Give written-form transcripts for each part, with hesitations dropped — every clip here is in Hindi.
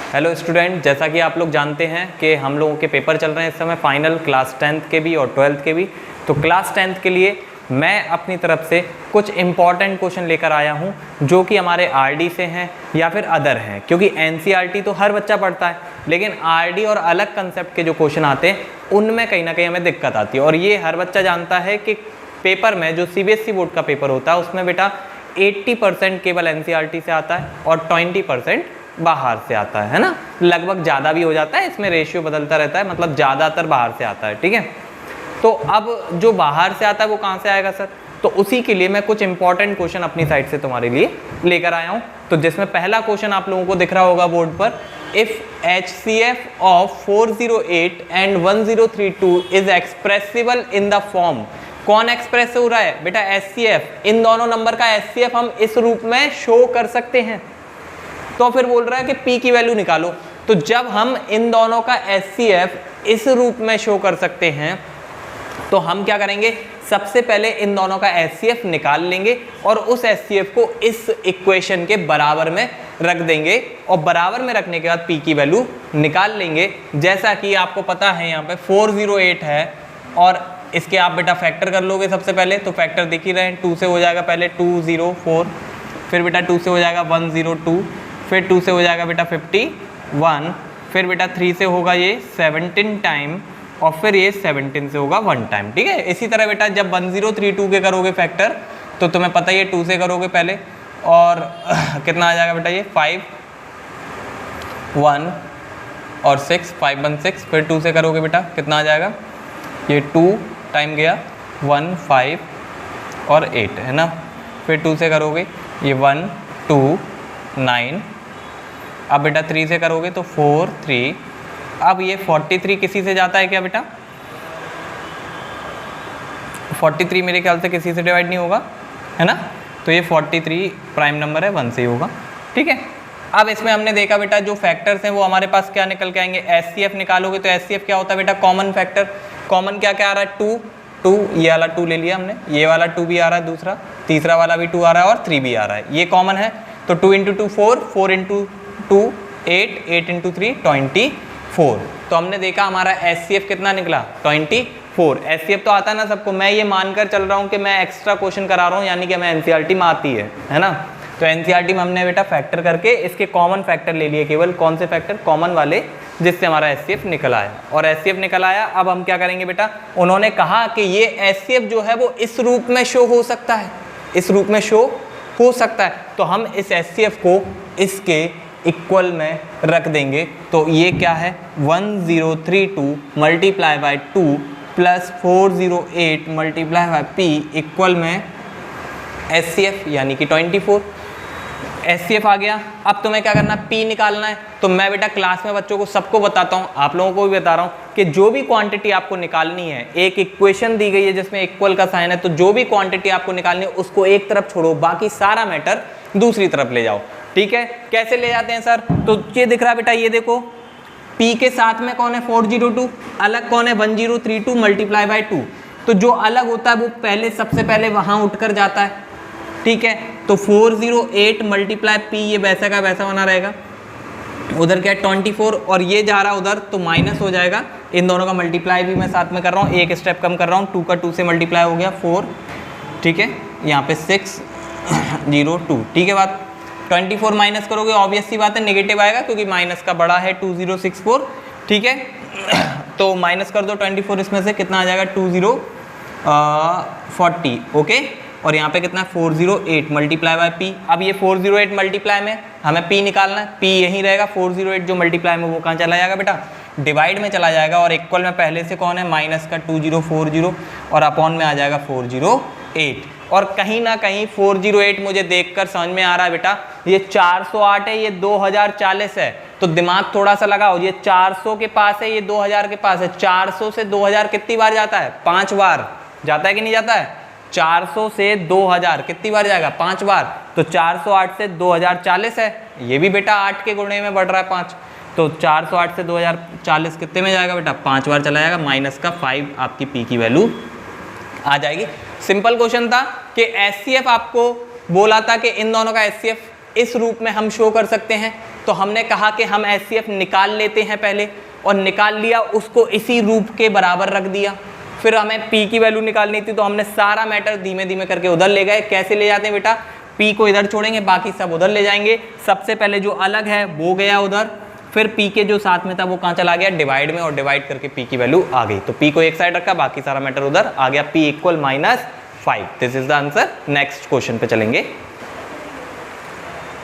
हेलो स्टूडेंट, जैसा कि आप लोग जानते हैं कि हम लोगों के पेपर चल रहे हैं इस समय फाइनल, क्लास 10th के भी और 12th के भी। तो क्लास 10th के लिए मैं अपनी तरफ से कुछ इम्पॉर्टेंट क्वेश्चन लेकर आया हूं जो कि हमारे आरडी से हैं या फिर अदर हैं, क्योंकि एनसीईआरटी तो हर बच्चा पढ़ता है, लेकिन आरडी और अलग कंसेप्ट के जो क्वेश्चन आते हैं उनमें कहीं ना कहीं हमें दिक्कत आती है। और ये हर बच्चा जानता है कि पेपर में जो सीबीएसई बोर्ड का पेपर होता है उसमें बेटा 80% केवल एनसीईआरटी से आता है और 20% बाहर से आता है ना। लगभग ज़्यादा भी हो जाता है, इसमें रेशियो बदलता रहता है, मतलब ज़्यादातर बाहर से आता है। ठीक है, तो अब जो बाहर से आता है वो कहाँ से आएगा सर? तो उसी के लिए मैं कुछ इंपॉर्टेंट क्वेश्चन अपनी साइड से तुम्हारे लिए लेकर आया हूँ। तो जिसमें पहला क्वेश्चन आप लोगों को दिख रहा होगा बोर्ड पर, if HCF of 408 and 1032 is expressible in the form. कौन एक्सप्रेस हो रहा है बेटा? HCF। इन दोनों नंबर का HCF हम इस रूप में शो कर सकते हैं। तो फिर बोल रहा है कि P की वैल्यू निकालो। तो जब हम इन दोनों का HCF इस रूप में शो कर सकते हैं तो हम क्या करेंगे, सबसे पहले इन दोनों का HCF निकाल लेंगे और उस HCF को इस इक्वेशन के बराबर में रख देंगे और बराबर में रखने के बाद P की वैल्यू निकाल लेंगे। जैसा कि आपको पता है यहाँ पे 408 है और इसके आप बेटा फैक्टर कर लोगे सबसे पहले। तो फैक्टर दिख ही रहे हैं, 2 से हो जाएगा पहले 204, फिर बेटा 2 से हो जाएगा 102, फिर 2 से हो जाएगा बेटा 51, फिर बेटा 3 से होगा ये 17 टाइम और फिर ये 17 से होगा 1 टाइम। ठीक है, इसी तरह बेटा जब 1032 के करोगे फैक्टर तो तुम्हें पता ही है 2 से करोगे पहले और कितना आ जाएगा बेटा, ये 5 1 और 6 5 1 6, फिर 2 से करोगे बेटा कितना आ जाएगा, ये 2 टाइम गया 1 5 और 8 है ना। फिर 2 से करोगे ये 1 2 9, अब बेटा 3 से करोगे तो 4 3। अब ये 43 किसी से जाता है क्या बेटा? 43 मेरे ख्याल से किसी से डिवाइड नहीं होगा, है ना। तो ये 43 प्राइम नंबर है, 1 से ही होगा। ठीक है, अब इसमें हमने देखा बेटा जो फैक्टर्स हैं वो हमारे पास क्या निकल के आएंगे, HCF निकालोगे तो HCF क्या होता है बेटा? Common factor. कॉमन क्या क्या आ रहा है? 2 ये वाला 2 ले लिया हमने, ये वाला 2 भी आ रहा है, दूसरा तीसरा वाला भी 2 आ रहा है और 3 भी आ रहा है, ये कॉमन है। तो 2 × 2 4, 4 × 2 8, 8 × 3 24। तो हमने देखा हमारा HCF कितना निकला, 24। HCF तो आता है ना सबको, मैं ये मानकर चल रहा हूँ कि मैं एक्स्ट्रा क्वेश्चन करा रहा हूँ, यानी कि हमें एनसीईआरटी में आती है ना। तो एनसीईआरटी में हमने बेटा फैक्टर करके इसके कॉमन फैक्टर ले लिए, केवल कौन से फैक्टर? कॉमन वाले, जिससे हमारा HCF निकल आया। और HCF निकल आया, अब हम क्या करेंगे बेटा? उन्होंने कहा कि ये HCF जो है वो इस रूप में शो हो सकता है, इस रूप में शो हो सकता है। तो हम इस HCF को इसके इक्वल में रख देंगे। तो ये क्या है, 1032 multiply by 2 plus 408 multiply by P equal में HCF यानी कि 24। HCF आ गया। अब तुम्हें क्या करना है? P निकालना है। तो मैं बेटा क्लास में बच्चों को सबको बताता हूँ, आप लोगों को भी बता रहा हूँ कि जो भी क्वांटिटी आपको निकालनी है, एक इक्वेशन दी गई है जिसमें इक्वल का साइन है, तो जो भी क्वांटिटी आपको निकालनी है उसको एक तरफ छोड़ो, बाकी सारा मैटर दूसरी तरफ ले जाओ। ठीक है, कैसे ले जाते हैं सर? तो ये दिख रहा है बेटा, ये देखो P के साथ में कौन है? 402, अलग कौन है? 1032 मल्टीप्लाई बाई 2। तो जो अलग होता है वो पहले सबसे पहले वहां उठकर जाता है। ठीक है, तो 408 मल्टीप्लाई P ये वैसा का वैसा बना रहेगा, उधर क्या है 24 और ये जा रहा है उधर, तो माइनस हो जाएगा। इन दोनों का मल्टीप्लाई भी मैं साथ में कर रहा हूँ, एक स्टेप कम कर रहा हूँ, 2 का 2 से मल्टीप्लाई हो गया 4। ठीक है, यहाँ पे 602। ठीक है बात, 24 माइनस करोगे ऑब्वियस सी बात है नेगेटिव आएगा, क्योंकि माइनस का बड़ा है 2064। ठीक है, तो माइनस कर दो 24 इसमें से, कितना आ जाएगा 2040। ओके, और यहाँ पे कितना 408 मल्टीप्लाई बाय P। अब ये 408 मल्टीप्लाई में हमें P निकालना है, P यहीं रहेगा। 408 जो मल्टीप्लाई में वो कहाँ चला जाएगा बेटा? डिवाइड में चला जाएगा। और इक्वल में पहले से कौन है? माइनस का 2040 और अपॉन में आ जाएगा 408। और कहीं ना कहीं 408 मुझे देखकर समझ में आ रहा है बेटा, ये 408 है, ये 2040 है। तो दिमाग थोड़ा सा लगाओ, ये 400 के पास है, ये 2000 के पास है। 400 से 2000 कितनी बार जाता है? 5 बार जाता है कि नहीं जाता है? 400 से 2000 कितनी बार जाएगा? 5 बार। तो 408 से 2040 है, ये भी बेटा 8 के गुणे में बढ़ रहा है 5। तो 408 से 2040 कितने में जाएगा बेटा? 5 बार चला जाएगा, माइनस का 5 आपकी P की वैल्यू आ जाएगी। सिंपल क्वेश्चन था कि HCF आपको बोला था कि इन दोनों का HCF इस रूप में हम शो कर सकते हैं। तो हमने कहा कि हम HCF निकाल लेते हैं पहले, और निकाल लिया, उसको इसी रूप के बराबर रख दिया। फिर हमें P की वैल्यू निकालनी थी, तो हमने सारा मैटर धीमे धीमे करके उधर ले गए। कैसे ले जाते हैं बेटा, P को इधर छोड़ेंगे, बाकी सब उधर ले जाएंगे। सबसे पहले जो अलग है वो गया उधर, फिर P के जो साथ में था वो कहाँ चला गया, डिवाइड में, और डिवाइड करके P की वैल्यू आ गई। तो P को एक साइड रखा, बाकी सारा मैटर उधर आ गया, P equal -5। This is the answer. Next question पे चलेंगे।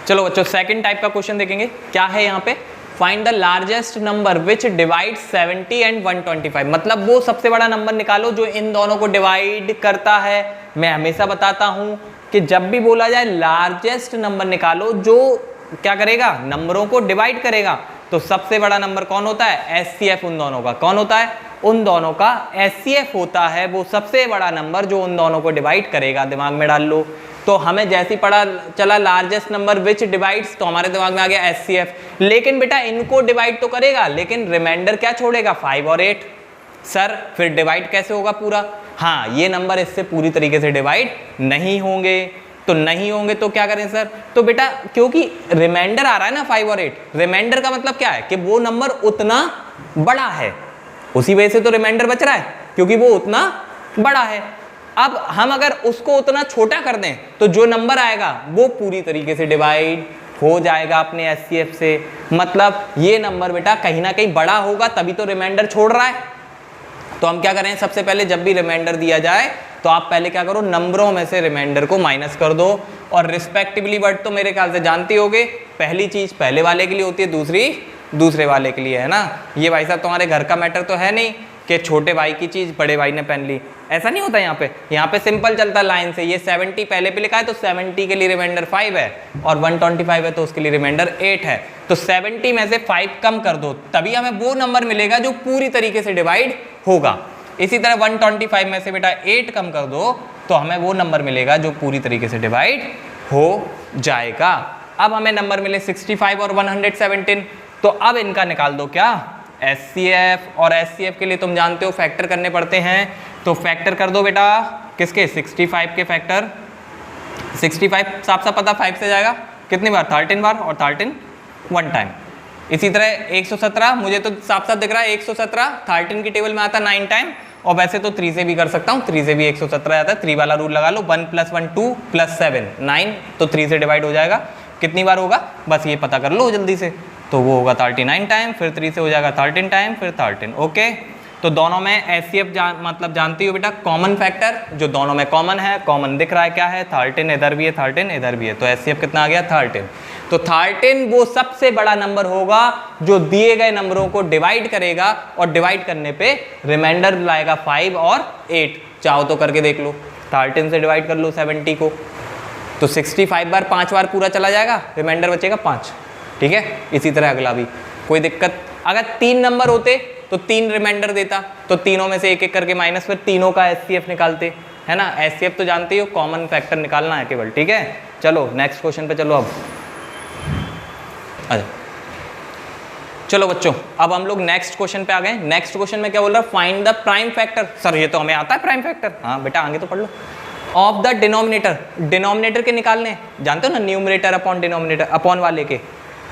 चलो बच्चों सेकंड टाइप का क्वेश्चन देखेंगे। क्या है यहाँ पे, find the largest number which divide 70 and 125। मतलब वो सबसे बड़ा नंबर निकालो जो इन दोनों को डिवाइड करता है। मैं हमेशा बताता हूं कि जब भी बोला जाए लार्जेस्ट नंबर निकालो जो क्या करेगा, नंबरों को डिवाइड करेगा। तो सबसे बड़ा नंबर कौन होता है, HCF उन दोनों का। कौन होता है, उन दोनों का HCF होता है वो सबसे बड़ा नंबर जो उन दोनों को डिवाइड करेगा। दिमाग में डाल लो। तो हमें जैसी पढ़ा चला लार्जेस्ट नंबर विच डिवाइड्स, तो हमारे दिमाग में आ गया HCF। लेकिन बेटा इनको डिवाइड तो करेगा, लेकिन रिमाइंडर क्या छोड़ेगा, 5 और 8। सर फिर डिवाइड कैसे होगा पूरा, हाँ ये नंबर इससे पूरी तरीके से डिवाइड नहीं होंगे। तो नहीं होंगे तो क्या करें सर, तो बेटा क्योंकि रिमाइंडर आ रहा है ना 5 और 8, रिमाइंडर का मतलब क्या है कि वो नंबर उतना बड़ा है, उसी वजह से तो रिमाइंडर बच रहा है क्योंकि वो उतना बड़ा है। अब हम अगर उसको उतना छोटा कर दें तो जो नंबर आएगा वो पूरी तरीके से डिवाइड हो जाएगा अपने HCF से। मतलब ये नंबर बेटा कहीं ना कहीं बड़ा होगा तभी तो रिमाइंडर छोड़ रहा है। तो हम क्या करें, सबसे पहले जब भी रिमाइंडर दिया जाए तो आप पहले क्या करो, नंबरों में से रिमाइंडर को माइनस कर दो। और रिस्पेक्टिवली वर्ड तो मेरे ख्याल से जानते होगे, पहली चीज पहले वाले के लिए होती है, दूसरी दूसरे वाले के लिए, है ना। ये भाई साहब तुम्हारे घर का मैटर तो है नहीं कि छोटे भाई की चीज बड़े भाई ने पहन ली, ऐसा नहीं होता। यहाँ पे सिंपल चलता लाइन से। ये 70 पहले पे लिखा है तो 70 के लिए रिमाइंडर 5 है, और 125 है तो उसके लिए रिमाइंडर 8 है। तो 70 में से 5 कम कर दो, तभी हमें वो नंबर मिलेगा जो पूरी तरीके से डिवाइड होगा। इसी तरह 125 में से बेटा 8 कम कर दो तो हमें वो नंबर मिलेगा जो पूरी तरीके से डिवाइड हो जाएगा। अब हमें नंबर मिले 65 और 117। तो अब इनका निकाल दो क्या, HCF। और HCF के लिए तुम जानते हो फैक्टर करने पड़ते हैं, तो फैक्टर कर दो बेटा किसके, 65 के फैक्टर। 65 साफ साफ पता 5 से जाएगा कितनी बार, 13 बार, और 13 1 टाइम। इसी तरह 117, मुझे तो साफ साफ दिख रहा है 117 13 की टेबल में आता 9 टाइम, और वैसे तो 3 से भी कर सकता हूँ, 3 से भी 117 आता है। 3 वाला रूल लगा लो, 1 + 1 2 + 7 9, तो 3 से डिवाइड हो जाएगा। कितनी बार होगा बस ये पता कर लो जल्दी से, तो वो होगा 39 टाइम, फिर 3 से हो जाएगा 13 टाइम, फिर 13। ओके, तो दोनों में HCF मतलब जानती हो बेटा, कॉमन फैक्टर जो दोनों में कॉमन है, कॉमन दिख रहा है क्या है, 13 इधर भी है, 13 इधर भी है, तो HCF कितना आ गया 13। तो 13 वो सबसे बड़ा नंबर होगा जो दिए गए नंबरों को डिवाइड करेगा, और डिवाइड करने पे रिमाइंडर लाएगा 5 और 8। चाहो तो करके देख लो, 13 से डिवाइड कर लो 70 को, तो 65 बार 5 बार पूरा चला जाएगा, रिमाइंडर बचेगा 5। ठीक है, इसी तरह अगला भी कोई दिक्कत। अगर 3 नंबर होते तो 3 रिमाइंडर देता, तो तीनों में से एक एक करके माइनस, फिर तीनों का HCF निकालते, है ना। HCF तो जानते हो, कॉमन फैक्टर निकालना है केवल। ठीक है, चलो नेक्स्ट क्वेश्चन पे चलो। अब अच्छा चलो बच्चों, अब हम लोग नेक्स्ट क्वेश्चन पे आ गए। नेक्स्ट क्वेश्चन में क्या बोल रहा है, find the prime factor. Sir ये तो हमें आता है प्राइम फैक्टर, हाँ बेटा आगे तो पढ़ लो। ऑफ द डिनोमिनेटर, डिनोमिनेटर के निकालने जानते हो ना, न्यूमरेटर अपॉन डिनोमिनेटर, अपॉन वाले के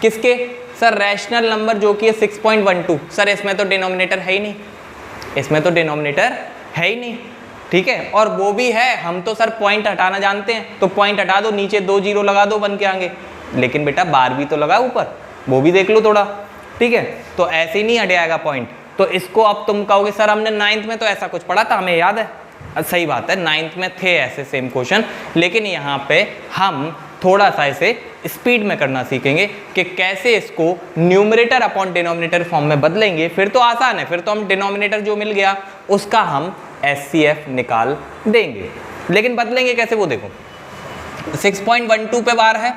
किसके, सर रैशनल नंबर जो कि है 6.12। सर इसमें तो डिनोमिनेटर है ही नहीं, इसमें तो डिनोमिनेटर है ही नहीं। ठीक है, और वो भी है, हम तो सर पॉइंट हटाना जानते हैं, तो पॉइंट हटा दो, नीचे 2 0 लगा दो 1 के आगे, लेकिन बेटा बार भी तो लगा ऊपर, वो भी देख लो थोड़ा। ठीक है, तो ऐसे ही नहीं हट जाएगा पॉइंट। तो इसको अब तुम कहोगे सर हमने 9th में तो ऐसा कुछ पढ़ा था, हमें याद है। सही बात है, 9th में थे ऐसे सेम क्वेश्चन, लेकिन यहाँ पे हम थोड़ा सा इसे स्पीड में करना सीखेंगे कि कैसे इसको न्यूमरेटर अपॉन डिनोमिनेटर फॉर्म में बदलेंगे। फिर तो आसान है, फिर तो हम डिनोमिनेटर जो मिल गया उसका हम HCF निकाल देंगे, लेकिन बदलेंगे कैसे वो देखो। 6.12 पे बार है,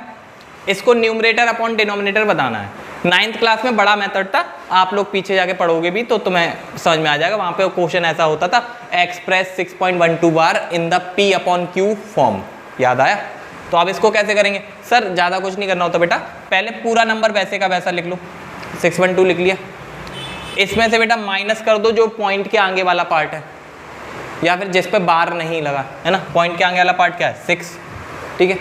इसको न्यूमरेटर अपॉन डिनोमिनेटर बताना है। 9th क्लास में बड़ा मेथड था, आप लोग पीछे जाके पढ़ोगे भी तो तुम्हें समझ में आ जाएगा। वहाँ पे क्वेश्चन ऐसा होता था, express 6.12 bar in the P/Q form, याद आया। तो अब इसको कैसे करेंगे, सर ज़्यादा कुछ नहीं करना होता बेटा, पहले पूरा नंबर वैसे का वैसा लिख लो, 612 लिख लिया। इसमें से बेटा माइनस कर दो जो पॉइंट के आगे वाला पार्ट है, या फिर जिस पे बार नहीं लगा है ना, पॉइंट के आगे वाला पार्ट क्या है 6। ठीक है,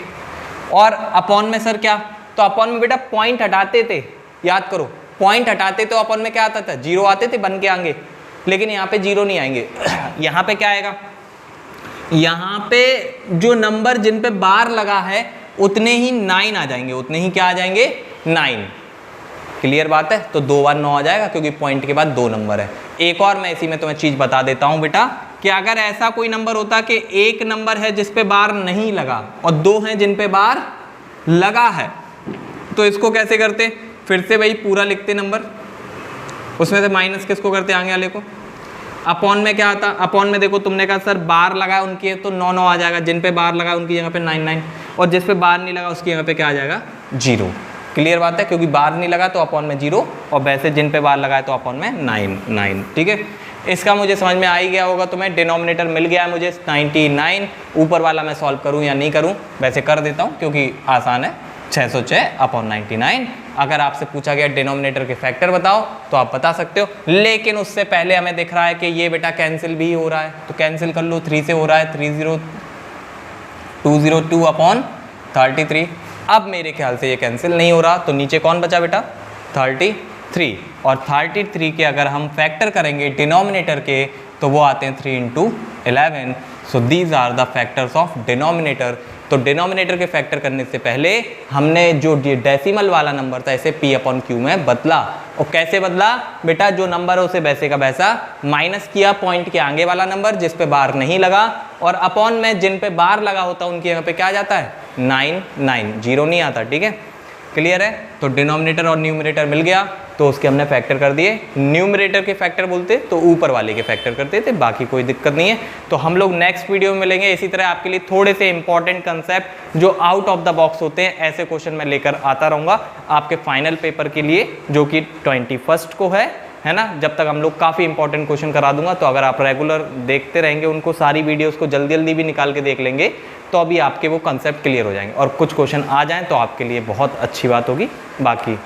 और अपॉन में सर क्या तो अपॉन में बेटा पॉइंट हटाते थे, याद करो पॉइंट हटाते तो अपॉन में क्या आता था, 0 आते थे बन के आएंगे, लेकिन यहाँ पे 0 नहीं आएंगे। यहाँ पे क्या आएगा, यहाँ पे जो नंबर जिन पे बार लगा है उतने ही 9 आ जाएंगे, उतने ही क्या आ जाएंगे 9। क्लियर बात है, तो 2 बार 9 आ जाएगा क्योंकि पॉइंट के बाद 2 नंबर है। एक और मैं इसी में तुम्हें चीज बता देता हूं बेटा कि अगर ऐसा कोई नंबर होता कि एक नंबर है जिस पे बार नहीं लगा और 2 हैं जिन पे बार लगा है, तो इसको कैसे करते, फिर से वही पूरा लिखते नंबर, उसमें से माइनस किसको करते आगे वाले को, अपॉन में क्या आता, अपॉन में देखो तुमने कहा सर बार लगा उनकी तो 9 9 आ जाएगा, जिन पे बार लगा उनकी जगह पे 9 9, और जिस पे बार नहीं लगा उसकी जगह पे क्या आ जाएगा 0। क्लियर बात है, क्योंकि बार नहीं लगा तो अपॉन में 0 और वैसे जिन पे बार लगा है तो अपॉन में 9 9। ठीक है, इसका मुझे समझ में आ ही गया होगा तुम्हें, डिनोमिनेटर मिल गया है मुझे 99। ऊपर वाला मैं सॉल्व करूँ या नहीं करूँ, वैसे कर देता हूँ क्योंकि आसान है, 606 अपॉन 99। अगर आपसे पूछा गया डिनोमिनेटर के फैक्टर बताओ तो आप बता सकते हो, लेकिन उससे पहले हमें दिख रहा है कि ये बेटा कैंसिल भी हो रहा है, तो कैंसिल कर लो, 3 से हो रहा है 202 अपॉन 33। अब मेरे ख्याल से ये कैंसिल नहीं हो रहा, तो नीचे कौन बचा बेटा 33, और 33 के अगर हम फैक्टर करेंगे डिनोमिनेटर के तो वो आते हैं 3 × 11। So these are the factors of denominator. तो डिनोमिनेटर के फैक्टर करने से पहले हमने जो डेसिमल वाला नंबर था इसे p/q में बदला, और कैसे बदला बेटा, जो नंबर है उसे वैसे का वैसा माइनस किया पॉइंट के आगे वाला नंबर जिस पे बार नहीं लगा, और अपॉन में जिन पे बार लगा होता उनकी जगह पे क्या आ जाता है 9 9, 0 नहीं आता। ठीक है, क्लियर है, तो डिनोमिनेटर और न्यूमरेटर मिल गया तो उसके हमने फैक्टर कर दिए। न्यूमरेटर के फैक्टर बोलते तो ऊपर वाले के फैक्टर करते थे, बाकी कोई दिक्कत नहीं है। तो हम लोग नेक्स्ट वीडियो में मिलेंगे, इसी तरह आपके लिए थोड़े से इंपॉर्टेंट कंसेप्ट जो आउट ऑफ द बॉक्स होते हैं ऐसे क्वेश्चन मैं लेकर आता रहूँगा आपके फाइनल पेपर के लिए, जो कि 21 को है ना। जब तक हम लोग काफ़ी इंपॉर्टेंट क्वेश्चन करा दूंगा, तो अगर आप रेगुलर देखते रहेंगे उनको, सारी वीडियोस को जल्दी जल्दी भी निकाल के देख लेंगे, तो अभी आपके वो कंसेप्ट क्लियर हो जाएंगे, और कुछ क्वेश्चन आ जाएं तो आपके लिए बहुत अच्छी बात होगी। बाकी